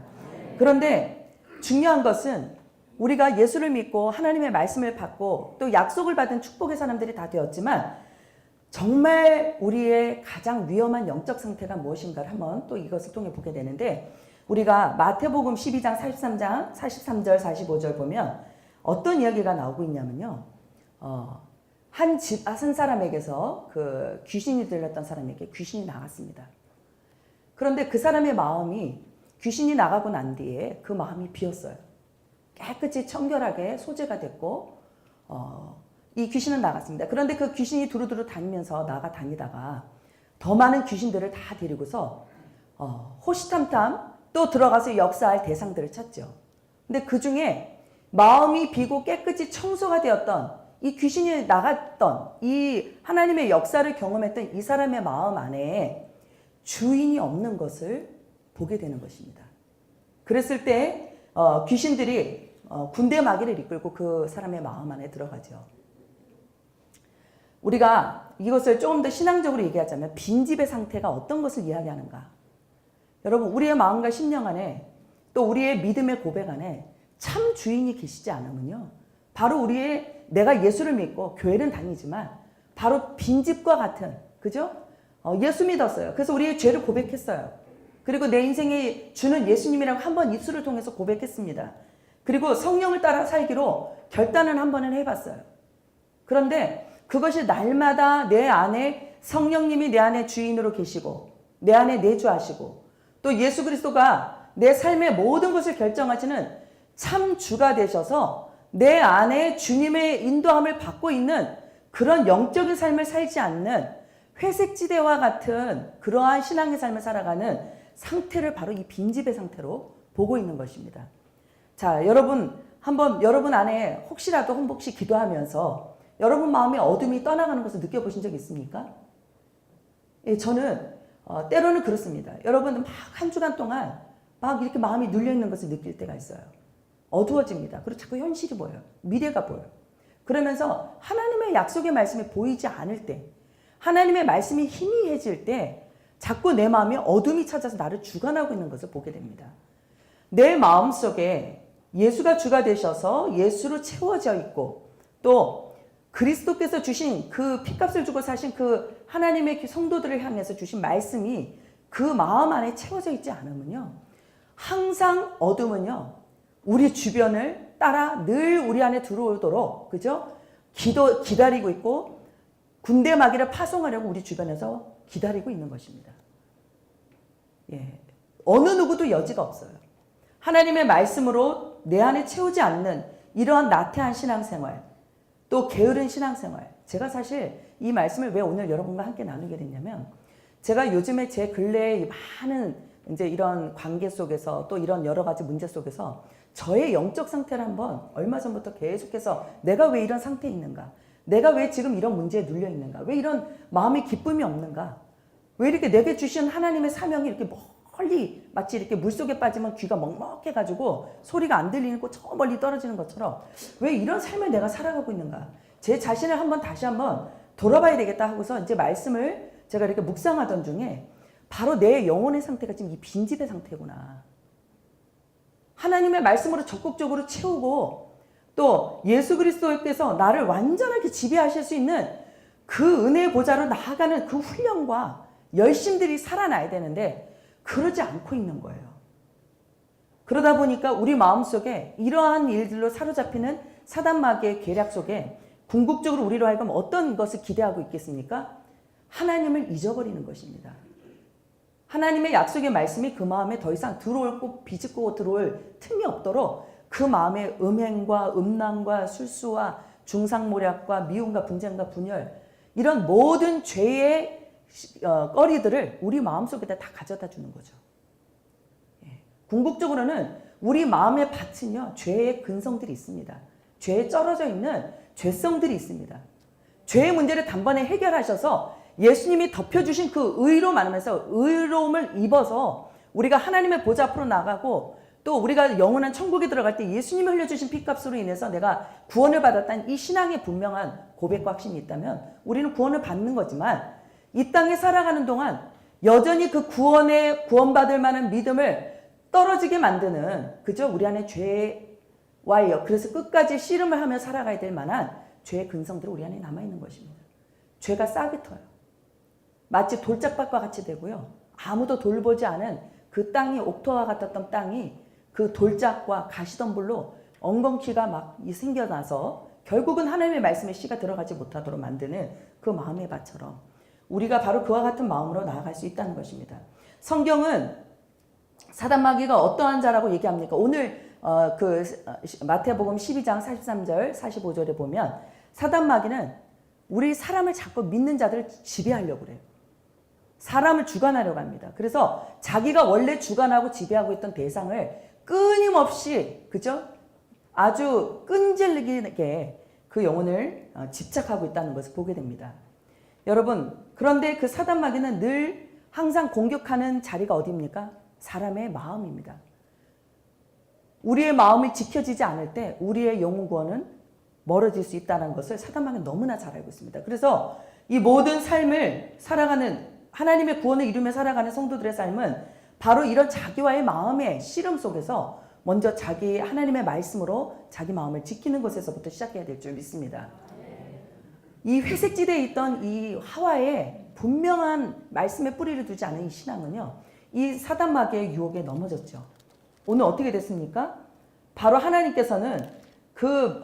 그런데 중요한 것은 우리가 예수를 믿고 하나님의 말씀을 받고 또 약속을 받은 축복의 사람들이 다 되었지만 정말 우리의 가장 위험한 영적 상태가 무엇인가를 한번 또 이것을 통해 보게 되는데, 우리가 마태복음 12장 43절 45절 보면 어떤 이야기가 나오고 있냐면요. 한 사람에게서 그 귀신이 들렸던 사람에게 귀신이 나갔습니다. 그런데 그 사람의 마음이 귀신이 나가고 난 뒤에 그 마음이 비었어요. 깨끗이 청결하게 소재가 됐고 이 귀신은 나갔습니다. 그런데 그 귀신이 두루두루 다니면서 다니다가 더 많은 귀신들을 다 데리고서 호시탐탐 또 들어가서 역사할 대상들을 찾죠. 근데 그 중에 마음이 비고 깨끗이 청소가 되었던 이 귀신이 나갔던 이 하나님의 역사를 경험했던 이 사람의 마음 안에 주인이 없는 것을 보게 되는 것입니다. 그랬을 때 귀신들이 군대 마귀를 이끌고 그 사람의 마음 안에 들어가죠. 우리가 이것을 조금 더 신앙적으로 얘기하자면 빈집의 상태가 어떤 것을 이야기하는가. 여러분, 우리의 마음과 심령 안에 또 우리의 믿음의 고백 안에 참 주인이 계시지 않으면요, 바로 내가 예수를 믿고 교회는 다니지만 바로 빈집과 같은, 그죠? 예수 믿었어요. 그래서 우리의 죄를 고백했어요. 그리고 내 인생에 주는 예수님이라고 한번 입술을 통해서 고백했습니다. 그리고 성령을 따라 살기로 결단은 한 번은 해봤어요. 그런데 그것이 날마다 내 안에 성령님이 내 안에 주인으로 계시고 내 안에 내주하시고 또 예수 그리스도가 내 삶의 모든 것을 결정하시는 참 주가 되셔서 내 안에 주님의 인도함을 받고 있는 그런 영적인 삶을 살지 않는 회색지대와 같은 그러한 신앙의 삶을 살아가는 상태를 바로 이 빈집의 상태로 보고 있는 것입니다. 자, 여러분 안에 혹시 기도하면서 여러분 마음의 어둠이 떠나가는 것을 느껴보신 적 있습니까? 예, 저는 때로는 그렇습니다. 여러분 막 한 주간 동안 막 이렇게 마음이 눌려있는 것을 느낄 때가 있어요. 어두워집니다. 그리고 자꾸 현실이 보여요. 미래가 보여요. 그러면서 하나님의 약속의 말씀이 보이지 않을 때, 하나님의 말씀이 희미해질 때 자꾸 내 마음에 어둠이 찾아서 나를 주관하고 있는 것을 보게 됩니다. 내 마음속에 예수가 주가 되셔서 예수로 채워져 있고 또 그리스도께서 주신 그 피값을 주고 사신 그 하나님의 성도들을 향해서 주신 말씀이 그 마음 안에 채워져 있지 않으면요, 항상 어둠은요 우리 주변을 따라 늘 우리 안에 들어오도록, 그죠? 기다리고 있고 군대 마귀를 파송하려고 우리 주변에서 기다리고 있는 것입니다. 예, 어느 누구도 여지가 없어요. 하나님의 말씀으로 내 안에 채우지 않는 이러한 나태한 신앙생활, 또 게으른 신앙생활. 제가 사실 이 말씀을 왜 오늘 여러분과 함께 나누게 됐냐면, 제가 요즘에 제 근래에 많은 이제 이런 관계 속에서 또 이런 여러 가지 문제 속에서 저의 영적 상태를 한번 얼마 전부터 계속해서 내가 왜 이런 상태에 있는가? 내가 왜 지금 이런 문제에 눌려 있는가? 왜 이런 마음의 기쁨이 없는가? 왜 이렇게 내게 주신 하나님의 사명이 이렇게 멀리 마치 이렇게 물속에 빠지면 귀가 먹먹해가지고 소리가 안 들리는 곳 저 멀리 떨어지는 것처럼 왜 이런 삶을 내가 살아가고 있는가? 제 자신을 다시 한번 돌아봐야 되겠다 하고서 이제 말씀을 제가 이렇게 묵상하던 중에 바로 내 영혼의 상태가 지금 이 빈집의 상태구나. 하나님의 말씀으로 적극적으로 채우고 또 예수 그리스도께서 나를 완전하게 지배하실 수 있는 그 은혜의 보좌로 나아가는 그 훈련과 열심들이 살아나야 되는데 그러지 않고 있는 거예요. 그러다 보니까 우리 마음속에 이러한 일들로 사로잡히는 사단 마귀의 계략 속에 궁극적으로 우리로 하여금 어떤 것을 기대하고 있겠습니까? 하나님을 잊어버리는 것입니다. 하나님의 약속의 말씀이 그 마음에 더 이상 들어올 비집고 들어올 틈이 없도록 그 마음에 음행과 음란과 술수와 중상모략과 미움과 분쟁과 분열 이런 모든 죄의 거리들을 우리 마음속에다 다 가져다 주는 거죠. 궁극적으로는 우리 마음의 밭은요, 죄의 근성들이 있습니다. 죄에 쩔어져 있는 죄성들이 있습니다. 죄의 문제를 단번에 해결하셔서 예수님이 덮여주신 그 의로 말하면서 의로움을 입어서 우리가 하나님의 보좌 앞으로 나가고 또 우리가 영원한 천국에 들어갈 때 예수님이 흘려주신 피값으로 인해서 내가 구원을 받았다는 이 신앙의 분명한 고백과 확신이 있다면 우리는 구원을 받는 거지만 이 땅에 살아가는 동안 여전히 그 구원받을 만한 믿음을 떨어지게 만드는 그저 우리 안에 죄와요. 그래서 끝까지 씨름을 하며 살아가야 될 만한 죄의 근성들이 우리 안에 남아있는 것입니다. 죄가 싹이 터요. 마치 돌짝밭과 같이 되고요. 아무도 돌보지 않은 그 땅이 옥토와 같았던 땅이 그 돌짝과 가시덤불로 엉겅퀴가 막 생겨나서 결국은 하나님의 말씀에 씨가 들어가지 못하도록 만드는 그 마음의 밭처럼 우리가 바로 그와 같은 마음으로 나아갈 수 있다는 것입니다. 성경은 사단 마귀가 어떠한 자라고 얘기합니까? 오늘 마태복음 12장 43절 45절에 보면 사단 마귀는 우리 사람을 자꾸 믿는 자들을 지배하려고 그래요. 사람을 주관하려고 합니다. 그래서 자기가 원래 주관하고 지배하고 있던 대상을 끊임없이 그죠? 아주 끈질기게 그 영혼을 집착하고 있다는 것을 보게 됩니다. 여러분, 그런데 그 사단 마귀는 늘 항상 공격하는 자리가 어디입니까? 사람의 마음입니다. 우리의 마음이 지켜지지 않을 때 우리의 영혼 구원은 멀어질 수 있다는 것을 사단 마귀는 너무나 잘 알고 있습니다. 그래서 이 모든 삶을 살아가는 하나님의 구원을 이루며 살아가는 성도들의 삶은 바로 이런 자기와의 마음의 씨름 속에서 먼저 자기 하나님의 말씀으로 자기 마음을 지키는 것에서부터 시작해야 될 줄 믿습니다. 이 회색지대에 있던 이 하와의 분명한 말씀의 뿌리를 두지 않은 이 신앙은요, 이 사단 마귀의 유혹에 넘어졌죠. 오늘 어떻게 됐습니까? 바로 하나님께서는 그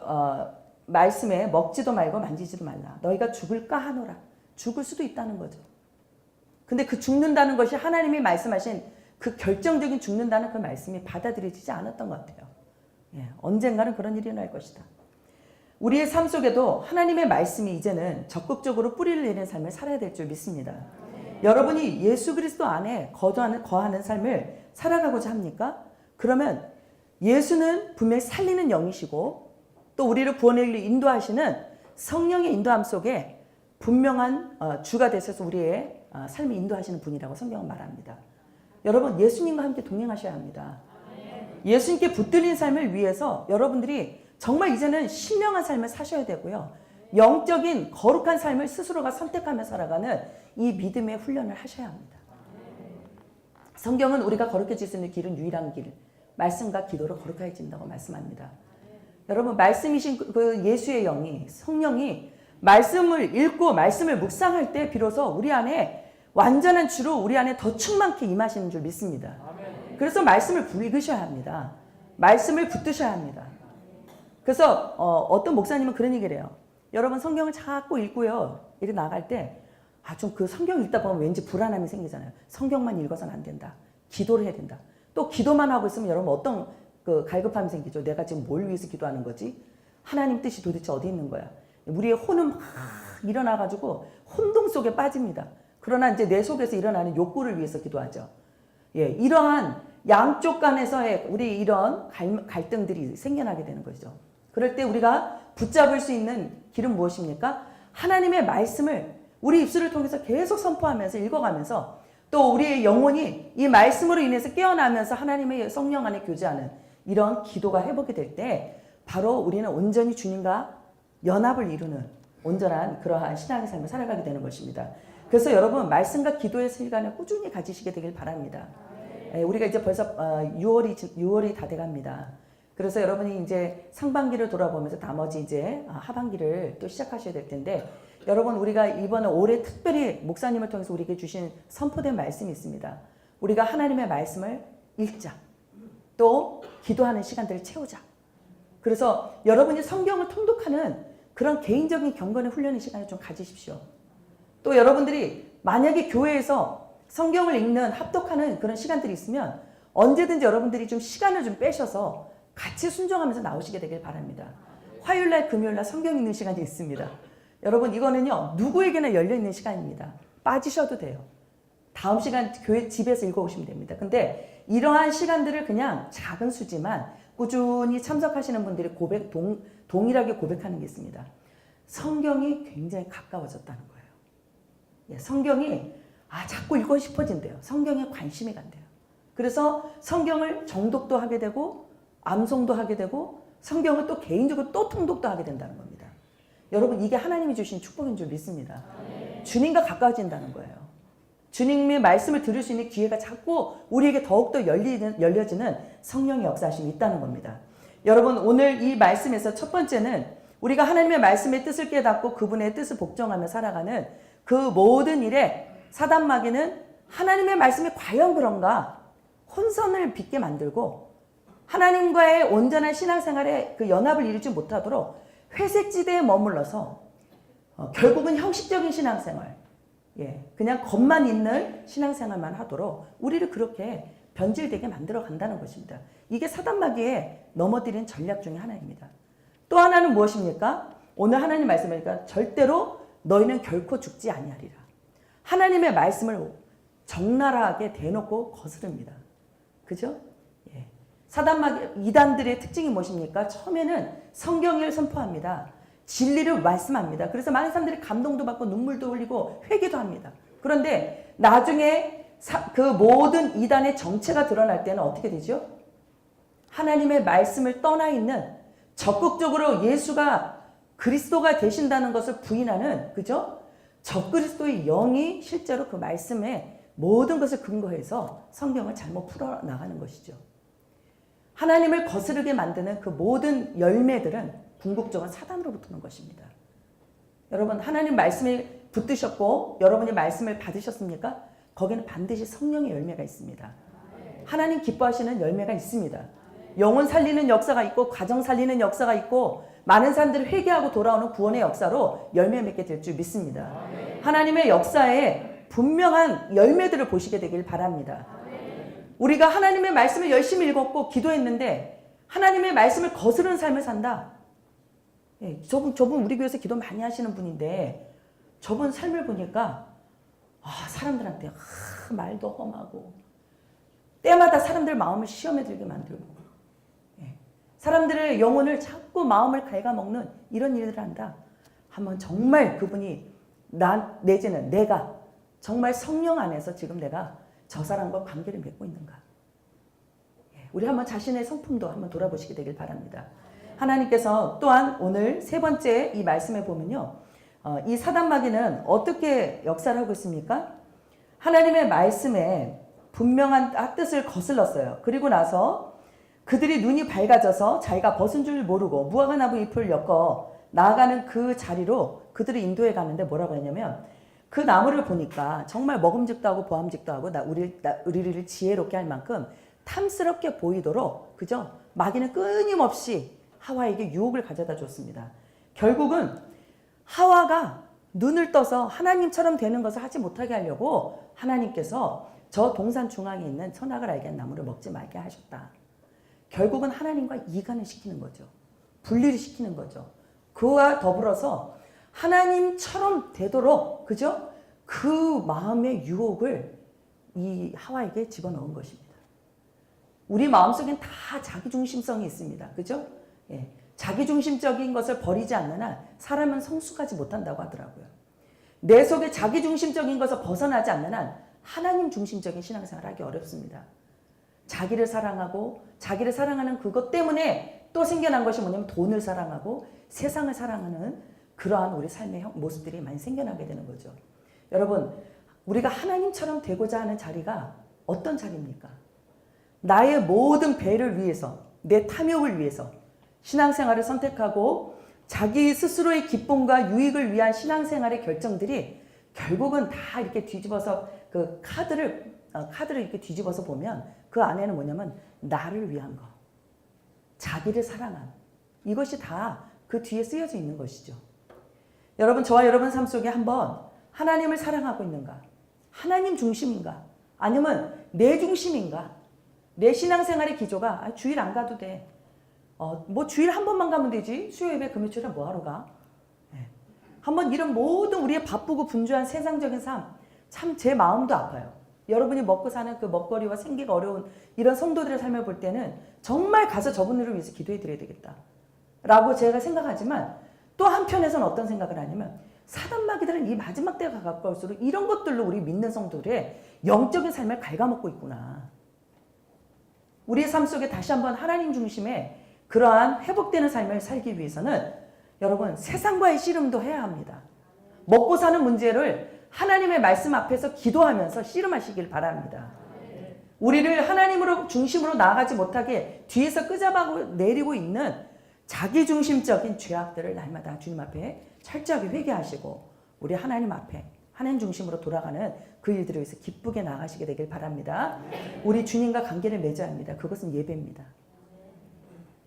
말씀에 먹지도 말고 만지지도 말라. 너희가 죽을까 하노라. 죽을 수도 있다는 거죠. 근데 그 죽는다는 것이 하나님이 말씀하신 그 결정적인 죽는다는 그 말씀이 받아들여지지 않았던 것 같아요. 언젠가는 그런 일이 일어날 것이다. 우리의 삶 속에도 하나님의 말씀이 이제는 적극적으로 뿌리를 내리는 삶을 살아야 될 줄 믿습니다. 여러분이 예수 그리스도 안에 거하는 삶을 살아가고자 합니까? 그러면 예수는 분명히 살리는 영이시고 또 우리를 구원의 길로 인도하시는 성령의 인도함 속에 분명한 주가 되셔서 우리의 삶을 인도하시는 분이라고 성경은 말합니다. 여러분, 예수님과 함께 동행하셔야 합니다. 예수님께 붙들린 삶을 위해서 여러분들이 정말 이제는 신령한 삶을 사셔야 되고요. 영적인 거룩한 삶을 스스로가 선택하며 살아가는 이 믿음의 훈련을 하셔야 합니다. 성경은 우리가 거룩해질 수 있는 길은 유일한 길, 말씀과 기도로 거룩해진다고 말씀합니다. 여러분, 말씀이신 그 예수의 영이, 성령이 말씀을 읽고 말씀을 묵상할 때 비로소 우리 안에 완전한 주로 우리 안에 더 충만케 임하시는 줄 믿습니다. 그래서 말씀을 읽으셔야 합니다. 말씀을 붙드셔야 합니다. 그래서 어떤 목사님은 그런 얘기를 해요. 여러분, 성경을 자꾸 읽고요. 이렇게 나갈 때 좀 그 성경 읽다 보면 왠지 불안함이 생기잖아요. 성경만 읽어서는 안 된다. 기도를 해야 된다. 또 기도만 하고 있으면 여러분 어떤 그 갈급함이 생기죠. 내가 지금 뭘 위해서 기도하는 거지? 하나님 뜻이 도대체 어디 있는 거야? 우리의 혼은 막 일어나가지고 혼동 속에 빠집니다. 그러나 이제 내 속에서 일어나는 욕구를 위해서 기도하죠. 이러한 양쪽 간에서의 우리 이런 갈등들이 생겨나게 되는 거죠. 그럴 때 우리가 붙잡을 수 있는 길은 무엇입니까? 하나님의 말씀을 우리 입술을 통해서 계속 선포하면서 읽어가면서 또 우리의 영혼이 이 말씀으로 인해서 깨어나면서 하나님의 성령 안에 교제하는 이런 기도가 회복이 될 때 바로 우리는 온전히 주님과 연합을 이루는 온전한 그러한 신앙의 삶을 살아가게 되는 것입니다. 그래서 여러분, 말씀과 기도의 시간을 꾸준히 가지시게 되길 바랍니다. 우리가 이제 벌써 6월이 다 돼갑니다. 그래서 여러분이 이제 상반기를 돌아보면서 나머지 이제 하반기를 또 시작하셔야 될 텐데, 여러분, 우리가 이번에 올해 특별히 목사님을 통해서 우리에게 주신 선포된 말씀이 있습니다. 우리가 하나님의 말씀을 읽자. 또 기도하는 시간들을 채우자. 그래서 여러분이 성경을 통독하는 그런 개인적인 경건의 훈련의 시간을 좀 가지십시오. 또 여러분들이 만약에 교회에서 성경을 읽는 합독하는 그런 시간들이 있으면 언제든지 여러분들이 좀 시간을 좀 빼셔서 같이 순종하면서 나오시게 되길 바랍니다. 화요일날 금요일날 성경 읽는 시간이 있습니다. 여러분 이거는요 누구에게나 열려있는 시간입니다. 빠지셔도 돼요. 다음 시간 교회 집에서 읽어오시면 됩니다. 근데 이러한 시간들을 그냥 작은 수지만 꾸준히 참석하시는 분들이 동일하게 고백하는 게 있습니다. 성경이 굉장히 가까워졌다는 거예요. 예, 성경이 자꾸 읽고 싶어진대요. 성경에 관심이 간대요. 그래서 성경을 정독도 하게 되고 암송도 하게 되고 성경을 또 개인적으로 또 통독도 하게 된다는 겁니다. 여러분 이게 하나님이 주신 축복인 줄 믿습니다. 주님과 가까워진다는 거예요. 주님의 말씀을 들을 수 있는 기회가 자꾸 우리에게 더욱더 열려지는 성령의 역사하심이 있다는 겁니다. 여러분 오늘 이 말씀에서 첫 번째는 우리가 하나님의 말씀의 뜻을 깨닫고 그분의 뜻을 복종하며 살아가는 그 모든 일에 사단 마귀는 하나님의 말씀이 과연 그런가 혼선을 빚게 만들고 하나님과의 온전한 신앙생활에 그 연합을 이루지 못하도록 회색지대에 머물러서 결국은 형식적인 신앙생활, 그냥 겉만 있는 신앙생활만 하도록 우리를 그렇게 변질되게 만들어 간다는 것입니다. 이게 사단 마귀의 넘어뜨린 전략 중에 하나입니다. 또 하나는 무엇입니까? 오늘 하나님 말씀이니까 절대로 너희는 결코 죽지 아니하리라. 하나님의 말씀을 적나라하게 대놓고 거스릅니다. 그죠? 사단 마귀 이단들의 특징이 무엇입니까? 처음에는 성경을 선포합니다. 진리를 말씀합니다. 그래서 많은 사람들이 감동도 받고 눈물도 흘리고 회개도 합니다. 그런데 나중에 그 모든 이단의 정체가 드러날 때는 어떻게 되죠? 하나님의 말씀을 떠나 있는 적극적으로 예수가 그리스도가 되신다는 것을 부인하는 그죠? 적그리스도의 영이 실제로 그 말씀에 모든 것을 근거해서 성경을 잘못 풀어나가는 것이죠. 하나님을 거스르게 만드는 그 모든 열매들은 궁극적으로 사단으로부터 오는 것입니다. 여러분 하나님 말씀에 붙드셨고 여러분이 말씀을 받으셨습니까? 거기는 반드시 성령의 열매가 있습니다. 하나님 기뻐하시는 열매가 있습니다. 영혼 살리는 역사가 있고 가정 살리는 역사가 있고 많은 사람들이 회개하고 돌아오는 구원의 역사로 열매 맺게 될 줄 믿습니다. 하나님의 역사에 분명한 열매들을 보시게 되길 바랍니다. 우리가 하나님의 말씀을 열심히 읽었고 기도했는데 하나님의 말씀을 거스르는 삶을 산다. 저분 우리 교회에서 기도 많이 하시는 분인데 저분 삶을 보니까 사람들한테 말도 험하고 때마다 사람들 마음을 시험에 들게 만들고 사람들의 영혼을 자꾸 마음을 갉아먹는 이런 일들을 한다. 한번 정말 그분이 내지는 내가 정말 성령 안에서 지금 내가 저 사람과 관계를 맺고 있는가. 우리 한번 자신의 성품도 한번 돌아보시게 되길 바랍니다. 하나님께서 또한 오늘 세 번째 이 말씀에 보면요. 이 사단 마귀는 어떻게 역사를 하고 있습니까? 하나님의 말씀에 분명한 뜻을 거슬렀어요. 그리고 나서 그들이 눈이 밝아져서 자기가 벗은 줄 모르고 무화과 나무 잎을 엮어 나아가는 그 자리로 그들을 인도해 가는데 뭐라고 했냐면 그 나무를 보니까 정말 먹음직도 하고 보암직도 하고 우리를 지혜롭게 할 만큼 탐스럽게 보이도록 그죠? 마귀는 끊임없이 하와에게 유혹을 가져다 줬습니다. 결국은 하와가 눈을 떠서 하나님처럼 되는 것을 하지 못하게 하려고 하나님께서 저 동산 중앙에 있는 선악을 알게 한 나무를 먹지 말게 하셨다. 결국은 하나님과 이간을 시키는 거죠. 분리를 시키는 거죠. 그와 더불어서 하나님처럼 되도록 그죠? 그 마음의 유혹을 이 하와에게 집어넣은 것입니다. 우리 마음속엔 다 자기중심성이 있습니다. 그죠? 자기중심적인 것을 버리지 않는 한 사람은 성숙하지 못한다고 하더라고요. 내 속에 자기중심적인 것을 벗어나지 않는 한 하나님 중심적인 신앙생활을 하기 어렵습니다. 자기를 사랑하고 자기를 사랑하는 그것 때문에 또 생겨난 것이 뭐냐면 돈을 사랑하고 세상을 사랑하는 그러한 우리 삶의 모습들이 많이 생겨나게 되는 거죠. 여러분 우리가 하나님처럼 되고자 하는 자리가 어떤 자리입니까? 나의 모든 배를 위해서 내 탐욕을 위해서 신앙생활을 선택하고 자기 스스로의 기쁨과 유익을 위한 신앙생활의 결정들이 결국은 다 이렇게 뒤집어서 그 카드를 이렇게 뒤집어서 보면 그 안에는 뭐냐면 나를 위한 거, 자기를 사랑한 이것이 다 그 뒤에 쓰여져 있는 것이죠. 여러분, 저와 여러분 삶 속에 한번 하나님을 사랑하고 있는가? 하나님 중심인가? 아니면 내 중심인가? 내 신앙생활의 기조가 주일 안 가도 돼. 뭐 주일 한 번만 가면 되지. 수요 예배 금요일에 뭐하러 가? 네. 한번 이런 모든 우리의 바쁘고 분주한 세상적인 삶, 참 제 마음도 아파요. 여러분이 먹고 사는 그 먹거리와 생기가 어려운 이런 성도들의 삶을 볼 때는 정말 가서 저분들을 위해서 기도해 드려야 되겠다 라고 제가 생각하지만, 또 한편에서는 어떤 생각을 하냐면 사단마귀들은 이 마지막 때가 가까울수록 이런 것들로 우리 믿는 성도들의 영적인 삶을 갉아먹고 있구나. 우리의 삶 속에 다시 한번 하나님 중심의 그러한 회복되는 삶을 살기 위해서는 여러분, 세상과의 씨름도 해야 합니다. 먹고 사는 문제를 하나님의 말씀 앞에서 기도하면서 씨름하시길 바랍니다. 우리를 하나님으로 중심으로 나아가지 못하게 뒤에서 끄잡아 내리고 있는 자기중심적인 죄악들을 날마다 주님 앞에 철저하게 회개하시고 우리 하나님 앞에 하나님 중심으로 돌아가는 그 일들을 위해서 기쁘게 나아가시게 되길 바랍니다. 우리 주님과 관계를 맺어야 합니다. 그것은 예배입니다.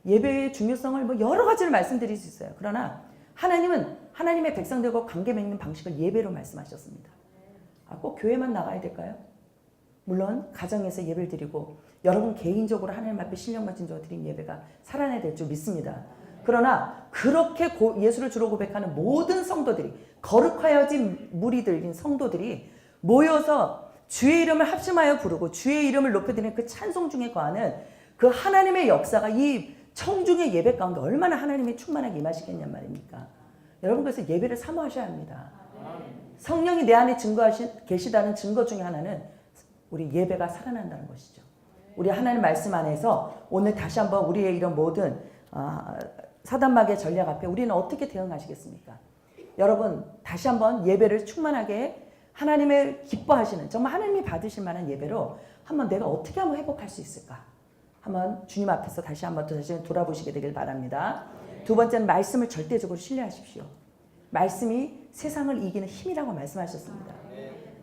예배의 중요성을 뭐 여러 가지를 말씀드릴 수 있어요. 그러나 하나님은 하나님의 백성들과 관계 맺는 방식을 예배로 말씀하셨습니다. 꼭 교회만 나가야 될까요? 물론 가정에서 예배를 드리고 여러분 개인적으로 하나님 앞에 신령과 진정으로 드린 예배가 살아나야 될 줄 믿습니다. 그러나 그렇게 예수를 주로 고백하는 모든 성도들이, 거룩하여진 무리들인 성도들이 모여서 주의 이름을 합심하여 부르고 주의 이름을 높여드리는 그 찬송 중에 거하는 그 하나님의 역사가 이 청중의 예배 가운데 얼마나 하나님이 충만하게 임하시겠냔 말입니까? 여러분, 그래서 예배를 사모하셔야 합니다. 성령이 내 안에 계시다는 증거 중에 하나는 우리 예배가 살아난다는 것이죠. 우리 하나님 말씀 안에서 오늘 다시 한번 우리의 이런 모든 사단마귀의 전략 앞에 우리는 어떻게 대응하시겠습니까? 여러분, 다시 한번 예배를 충만하게 하나님의 기뻐하시는, 정말 하나님이 받으실 만한 예배로 한번 내가 어떻게 한번 회복할 수 있을까? 한번 주님 앞에서 다시 한번 또 다시 돌아보시게 되길 바랍니다. 두 번째는 말씀을 절대적으로 신뢰하십시오. 말씀이 세상을 이기는 힘이라고 말씀하셨습니다.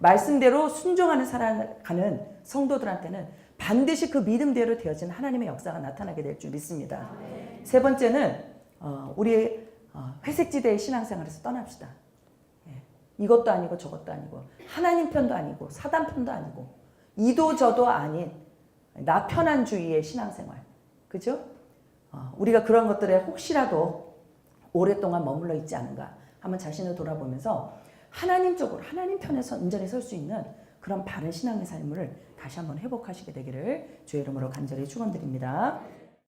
말씀대로 순종하는 살아가는 성도들한테는 반드시 그 믿음대로 되어진 하나님의 역사가 나타나게 될 줄 믿습니다. 세 번째는 우리의 회색지대의 신앙생활에서 떠납시다. 이것도 아니고 저것도 아니고 하나님 편도 아니고 사단 편도 아니고 이도 저도 아닌 나 편한주의의 신앙생활. 그죠? 우리가 그런 것들에 혹시라도 오랫동안 머물러 있지 않은가 한번 자신을 돌아보면서 하나님 쪽으로, 하나님 편에서 온전히 설 수 있는 그런 바른 신앙의 삶을 다시 한번 회복하시게 되기를 주의 이름으로 간절히 축원드립니다.